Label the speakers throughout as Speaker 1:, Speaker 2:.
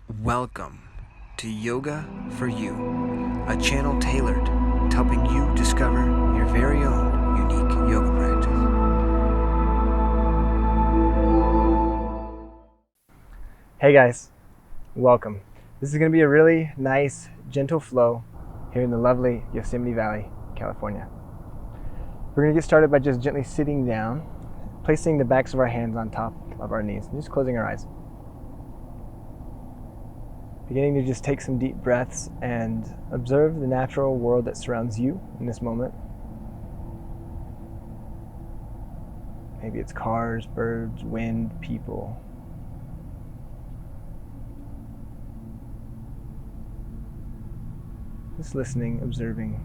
Speaker 1: Welcome to Yoga for You, a channel tailored to helping you discover your very own unique yoga practice.
Speaker 2: Hey guys, welcome. This is going to be a really nice, gentle flow here in the lovely Yosemite Valley, California. We're going to get started by just gently sitting down, placing the backs of our hands on top of our knees, and just closing our eyes. Beginning to just take some deep breaths and observe the natural world that surrounds you in this moment. Maybe it's cars, birds, wind, people. Just listening, observing.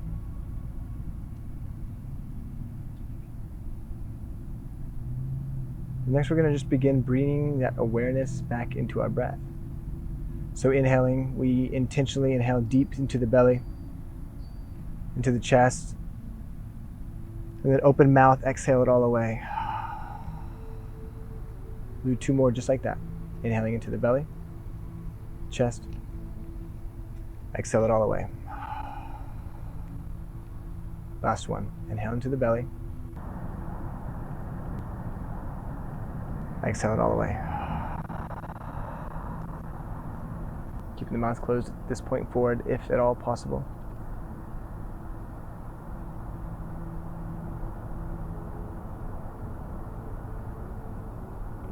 Speaker 2: Next, we're going to just begin bringing that awareness back into our breath. So inhaling, we intentionally inhale deep into the belly, into the chest, and then open mouth, exhale it all away. Do 2 more just like that. Inhaling into the belly, chest, exhale it all away. Last one. Inhale into the belly, exhale it all away. Keeping the mouth closed at this point forward, if at all possible.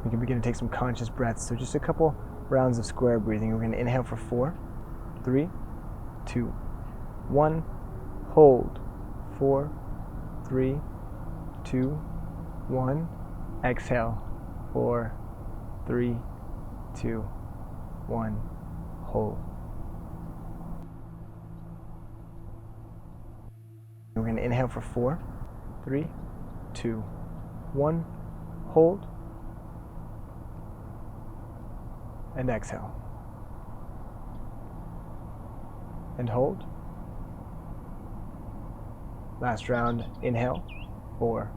Speaker 2: We can begin to take some conscious breaths. So just a couple rounds of square breathing. We're going to inhale for 4, 3, 2, 1. Hold. 4, 3, 2, 1. Exhale. 4, 3, 2, 1. Hold. We're going to inhale for 4, 3, 2, 1. Hold. And exhale. And hold. Last round. Inhale. 4,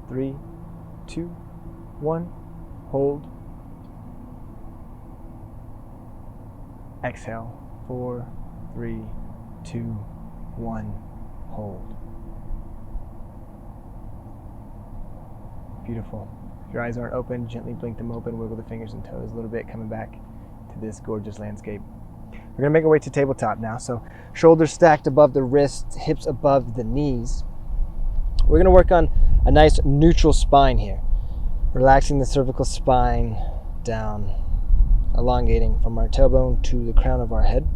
Speaker 2: 3, 2, 1. Hold. Exhale. 4, 3, 2, 1. Hold. Beautiful. If your eyes aren't open, gently blink them open, wiggle the fingers and toes a little bit, coming back to this gorgeous landscape. We're going to make our way to tabletop now. So shoulders stacked above the wrists, hips above the knees. We're going to work on a nice neutral spine here. Relaxing the cervical spine down, elongating from our tailbone to the crown of our head.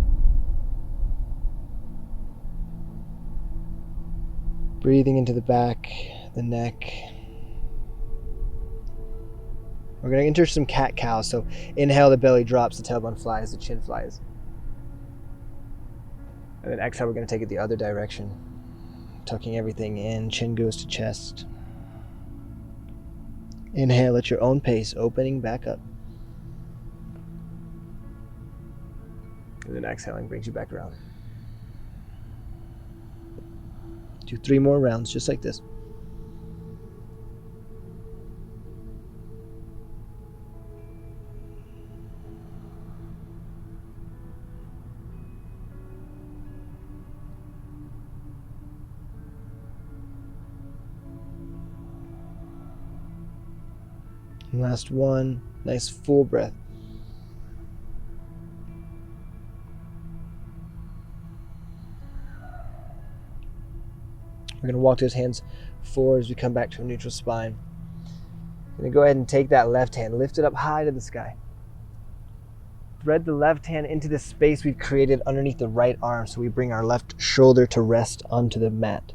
Speaker 2: Breathing into the back, the neck. We're going to enter some cat-cow. So inhale, the belly drops, the tailbone flies, the chin flies. And then exhale, we're going to take it the other direction. Tucking everything in, chin goes to chest. Inhale at your own pace, opening back up. And then exhaling brings you back around. Do 3 more rounds, just like this. And last one, nice full breath. We're going to walk those hands forward as we come back to a neutral spine. Going to go ahead and take that left hand, lift it up high to the sky. Thread the left hand into the space we've created underneath the right arm, so we bring our left shoulder to rest onto the mat.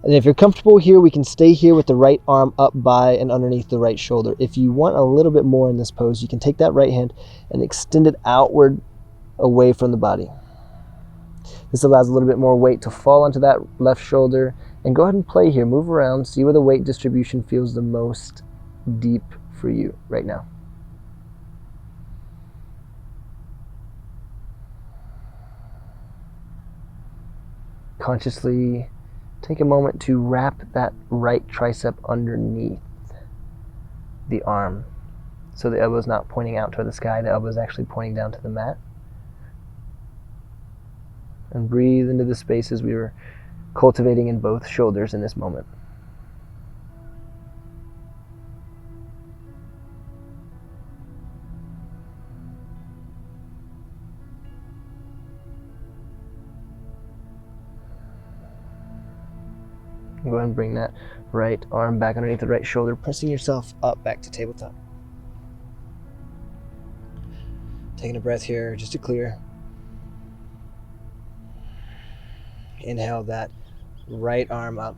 Speaker 2: And if you're comfortable here, we can stay here with the right arm up by and underneath the right shoulder. If you want a little bit more in this pose, you can take that right hand and extend it outward away from the body. This allows a little bit more weight to fall onto that left shoulder. And go ahead and play here. Move around. See where the weight distribution feels the most deep for you right now. Consciously take a moment to wrap that right tricep underneath the arm. So the elbow's not pointing out toward the sky, the elbow's actually pointing down to the mat. And breathe into the spaces we were cultivating in both shoulders in this moment. Go ahead and bring that right arm back underneath the right shoulder, pressing yourself up back to tabletop. Taking a breath here just to clear. Inhale that right arm up.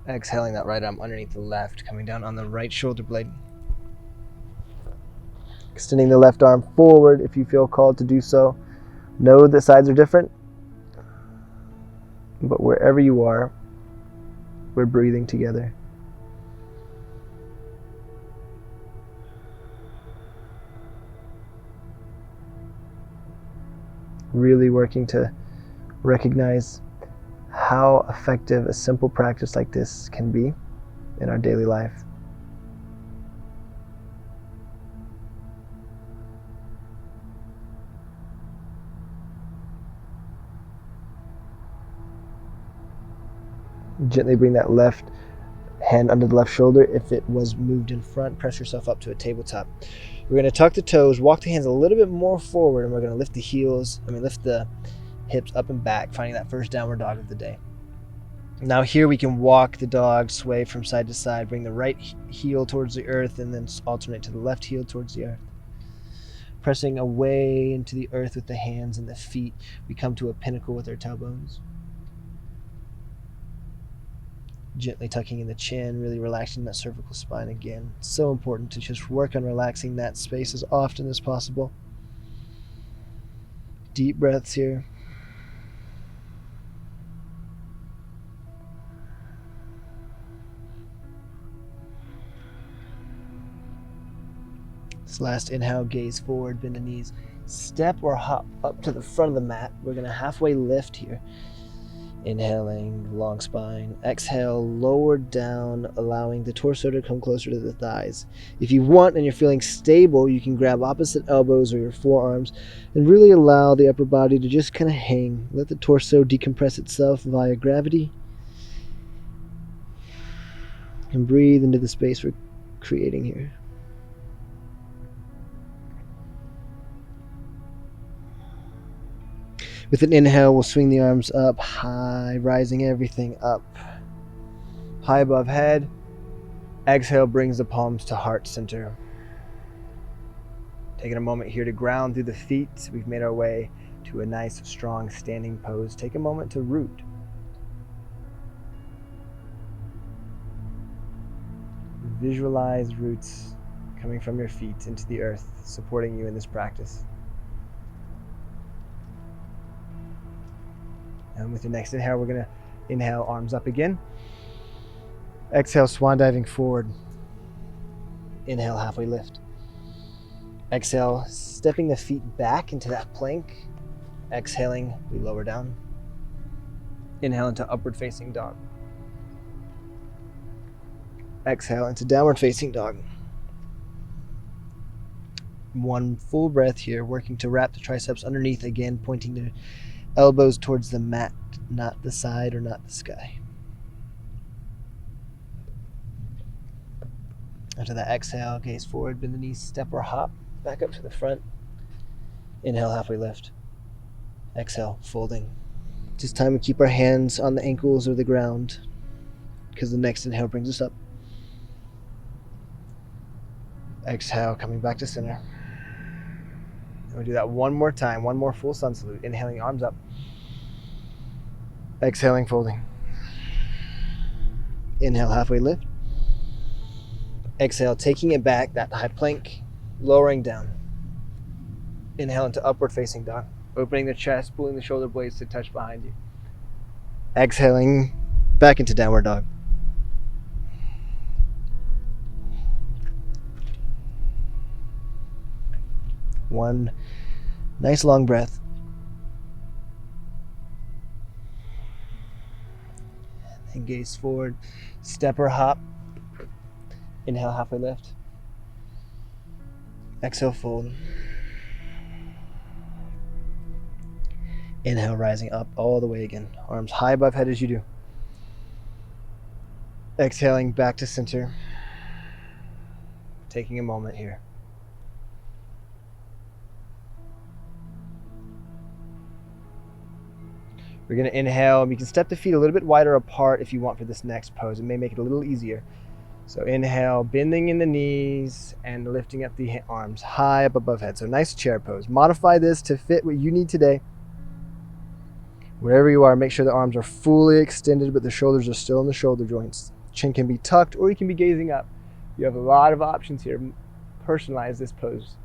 Speaker 2: Exhaling that right arm underneath the left, coming down on the right shoulder blade. Extending the left arm forward if you feel called to do so. Know the sides are different, but wherever you are, we're breathing together. Really working to recognize how effective a simple practice like this can be in our daily life. Gently bring that left hand under the left shoulder. If it was moved in front, press yourself up to a tabletop. We're going to tuck the toes, walk the hands a little bit more forward, and we're going to lift the hips up and back, finding that first downward dog of the day. Now here we can walk the dog, sway from side to side, bring the right heel towards the earth, and then alternate to the left heel towards the earth. Pressing away into the earth with the hands and the feet, we come to a pinnacle with our tailbones. Gently tucking in the chin, really relaxing that cervical spine again. It's so important to just work on relaxing that space as often as possible. Deep breaths here. This last inhale, gaze forward, bend the knees. Step or hop up to the front of the mat. We're going to halfway lift here. Inhaling, long spine. Exhale, lower down, allowing the torso to come closer to the thighs. If you want and you're feeling stable, you can grab opposite elbows or your forearms and really allow the upper body to just kind of hang. Let the torso decompress itself via gravity. And breathe into the space we're creating here. With an inhale, we'll swing the arms up high, rising everything up. High above head. Exhale brings the palms to heart center. Taking a moment here to ground through the feet. We've made our way to a nice, strong standing pose. Take a moment to root. Visualize roots coming from your feet into the earth, supporting you in this practice. And with the next inhale, we're going to inhale, arms up again. Exhale, swan diving forward. Inhale, halfway lift. Exhale, stepping the feet back into that plank. Exhaling, we lower down. Inhale into upward facing dog. Exhale into downward facing dog. One full breath here, working to wrap the triceps underneath again, pointing the elbows towards the mat, not the side or not the sky. After that exhale, gaze forward, bend the knees, step or hop, back up to the front. Inhale, halfway lift. Exhale, folding. Just time to keep our hands on the ankles or the ground, because the next inhale brings us up. Exhale, coming back to center. And we do that one more time, one more full sun salute. Inhaling, arms up. Exhaling, folding. Inhale, halfway lift. Exhale, taking it back, that high plank, lowering down. Inhale into upward facing dog. Opening the chest, pulling the shoulder blades to touch behind you. Exhaling, back into downward dog. One nice long breath. And gaze forward, step or hop. Inhale, halfway lift. Exhale, fold. Inhale, rising up all the way again. Arms high above head as you do. Exhaling back to center. Taking a moment here. We're going to inhale. You can step the feet a little bit wider apart if you want for this next pose. It may make it a little easier. So inhale, bending in the knees and lifting up the arms high up above head. So nice chair pose. Modify this to fit what you need today. Wherever you are, make sure the arms are fully extended, but the shoulders are still in the shoulder joints. Chin can be tucked or you can be gazing up. You have a lot of options here. Personalize this pose.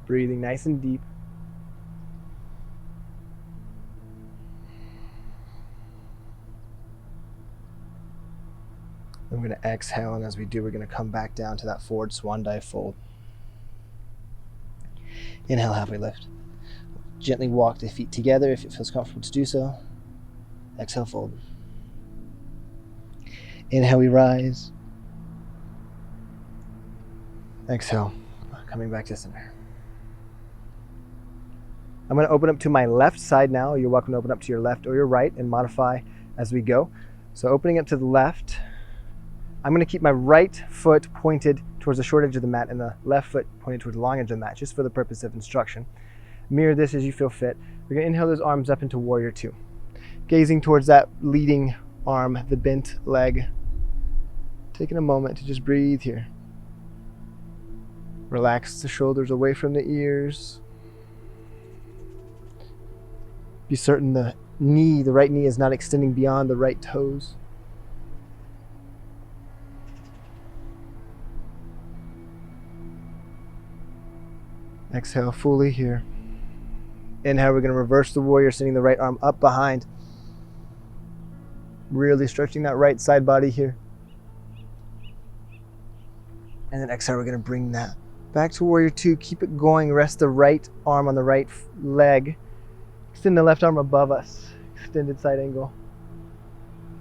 Speaker 2: Breathing nice and deep. I'm going to exhale, and as we do, we're going to come back down to that forward swan dive fold. Inhale, halfway lift. Gently walk the feet together if it feels comfortable to do so. Exhale, fold. Inhale, we rise. Exhale, coming back to center. I'm going to open up to my left side now. You're welcome to open up to your left or your right and modify as we go. So opening up to the left, I'm going to keep my right foot pointed towards the short edge of the mat and the left foot pointed towards the long edge of the mat, just for the purpose of instruction. Mirror this as you feel fit. We're going to inhale those arms up into Warrior Two. Gazing towards that leading arm, the bent leg. Taking a moment to just breathe here. Relax the shoulders away from the ears. Be certain the right knee is not extending beyond the right toes. Exhale fully here. Inhale, we're going to reverse the warrior, sending the right arm up behind. Really stretching that right side body here. And then exhale, we're going to bring that back to Warrior Two. Keep it going. Rest the right arm on the right leg. Extend the left arm above us. Extended side angle.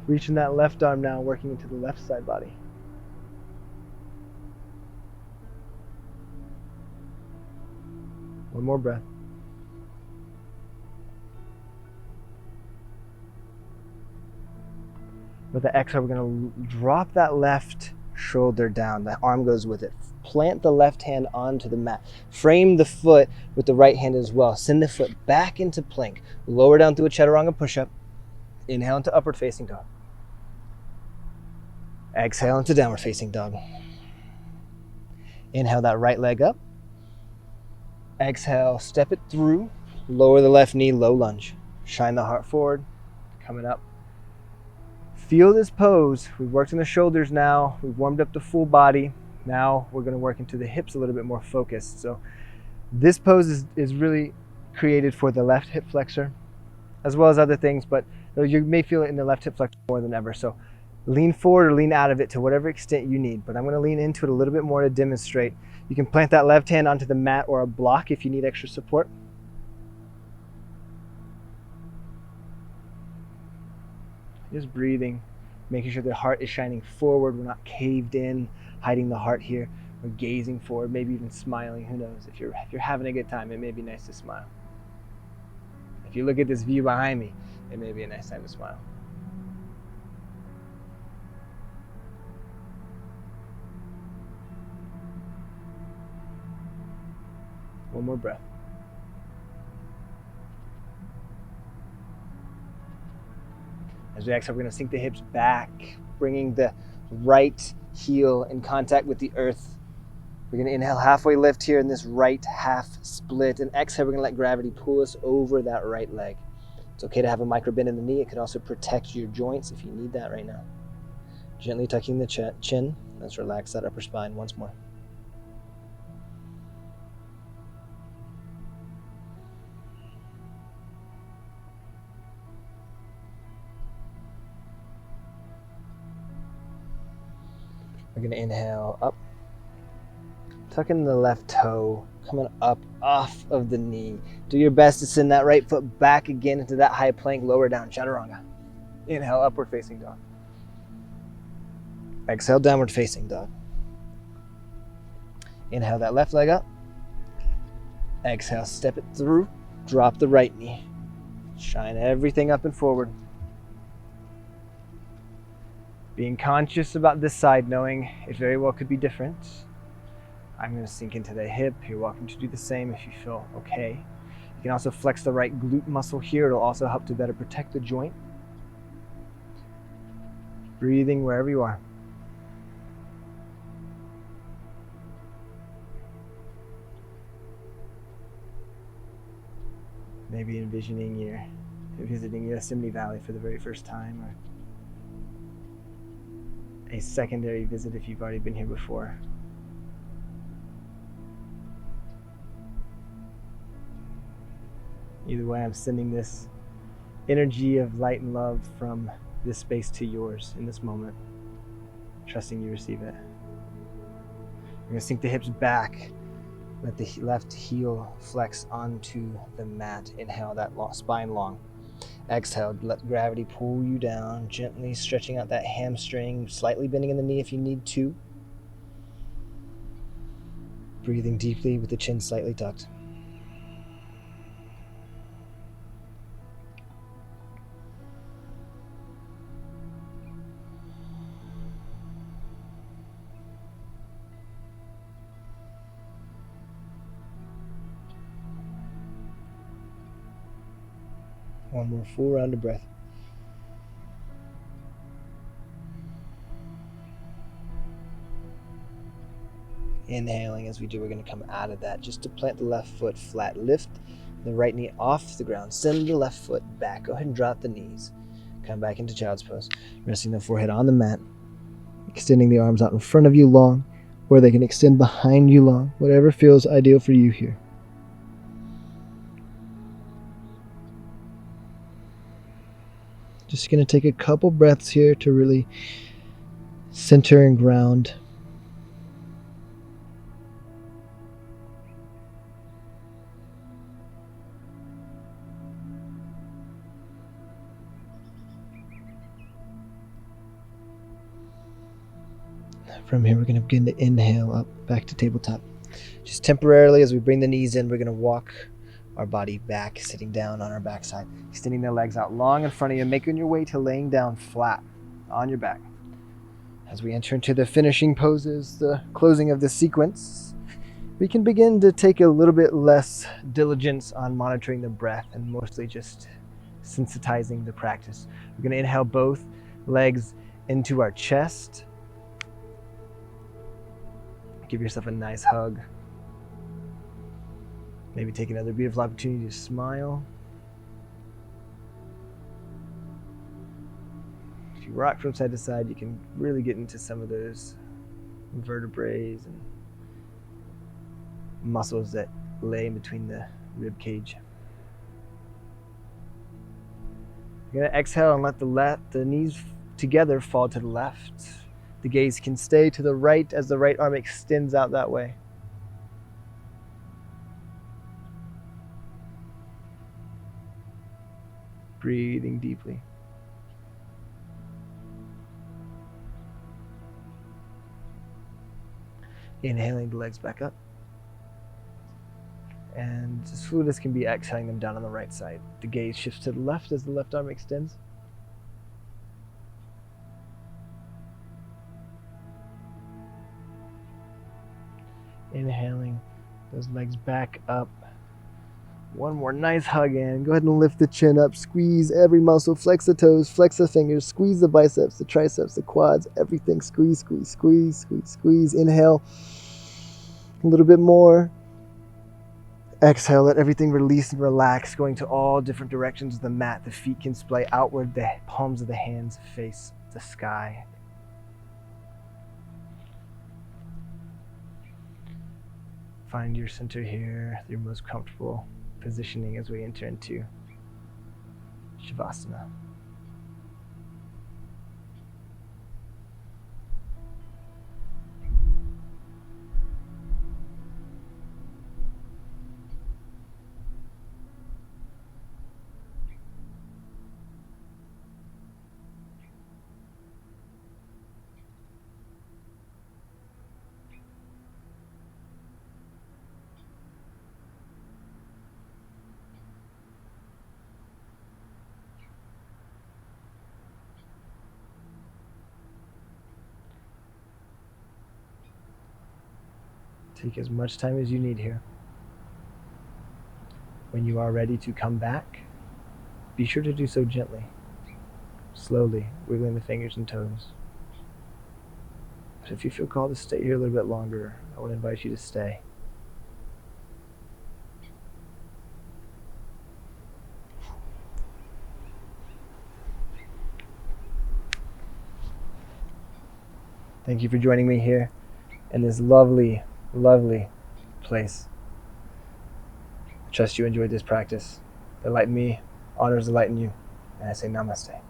Speaker 2: Reaching that left arm now, working into the left side body. One more breath. With the exhale, we're going to drop that left shoulder down. The arm goes with it. Plant the left hand onto the mat. Frame the foot with the right hand as well. Send the foot back into plank. Lower down through a chaturanga push-up. Inhale into upward facing dog. Exhale into downward facing dog. Inhale that right leg up. Exhale, step it through. Lower the left knee, low lunge. Shine the heart forward, coming up. Feel this pose. We've worked on the shoulders now. We've warmed up the full body. Now we're going to work into the hips a little bit more focused. So this pose is really created for the left hip flexor, as well as other things, but you may feel it in the left hip flexor more than ever. So lean forward or lean out of it to whatever extent you need, but I'm going to lean into it a little bit more to demonstrate. You can plant that left hand onto the mat or a block if you need extra support. Just breathing, making sure the heart is shining forward. We're not caved in, hiding the heart here. We're gazing forward, maybe even smiling. Who knows? If you're having a good time, it may be nice to smile. If you look at this view behind me, it may be a nice time to smile. One more breath. As we exhale, we're going to sink the hips back, bringing the right heel in contact with the earth. We're going to inhale, halfway lift here in this right half split. And exhale, we're going to let gravity pull us over that right leg. It's okay to have a micro bend in the knee. It can also protect your joints if you need that right now. Gently tucking the chin. Let's relax that upper spine once more. We're going to inhale up, tucking the left toe, coming up off of the knee. Do your best to send that right foot back again into that high plank, lower down chaturanga. Inhale, upward facing dog. Exhale, downward facing dog. Inhale that left leg up. Exhale, step it through. Drop the right knee. Shine everything up and forward. Being conscious about this side, knowing it very well could be different. I'm going to sink into the hip. You're welcome to do the same if you feel okay. You can also flex the right glute muscle here. It'll also help to better protect the joint. Breathing wherever you are. Maybe envisioning you're visiting Yosemite Valley for the very first time, or a secondary visit if you've already been here before. Either way, I'm sending this energy of light and love from this space to yours in this moment, trusting you receive it. You're going to sink the hips back. Let the left heel flex onto the mat. Inhale that spine long. Exhale, let gravity pull you down, gently stretching out that hamstring, slightly bending in the knee if you need to. Breathing deeply with the chin slightly tucked. One more full round of breath. Inhaling as we do, we're going to come out of that just to plant the left foot flat. Lift the right knee off the ground. Send the left foot back. Go ahead and drop the knees. Come back into child's pose. Resting the forehead on the mat. Extending the arms out in front of you long, or they can extend behind you long. Whatever feels ideal for you here. Just going to take a couple breaths here to really center and ground. From here, we're going to begin to inhale up back to tabletop. Just temporarily, as we bring the knees in, we're going to walk our body back, sitting down on our backside, extending the legs out long in front of you, making your way to laying down flat on your back. As we enter into the finishing poses, the closing of this sequence, we can begin to take a little bit less diligence on monitoring the breath and mostly just sensitizing the practice. We're going to inhale both legs into our chest. Give yourself a nice hug. Maybe take another beautiful opportunity to smile. If you rock from side to side, you can really get into some of those vertebrae and muscles that lay in between the rib cage. You're going to exhale and let the knees together fall to the left. The gaze can stay to the right as the right arm extends out that way. Breathing deeply. Inhaling the legs back up. And as fluid as can be, exhaling them down on the right side. The gaze shifts to the left as the left arm extends. Inhaling those legs back up. One more nice hug in. Go ahead and lift the chin up. Squeeze every muscle. Flex the toes. Flex the fingers. Squeeze the biceps, the triceps, the quads. Everything. Squeeze, squeeze, squeeze, squeeze, squeeze. Inhale. A little bit more. Exhale. Let everything release and relax, going to all different directions of the mat. The feet can splay outward. The palms of the hands face the sky. Find your center here, your most comfortable positioning as we enter into Shavasana. Take as much time as you need here. When you are ready to come back, be sure to do so gently, slowly wiggling the fingers and toes. But if you feel called to stay here a little bit longer, I would invite you to stay. Thank you for joining me here in this lovely, lovely place. I trust you enjoyed this practice. Enlighten me, honors enlighten you, and I say namaste.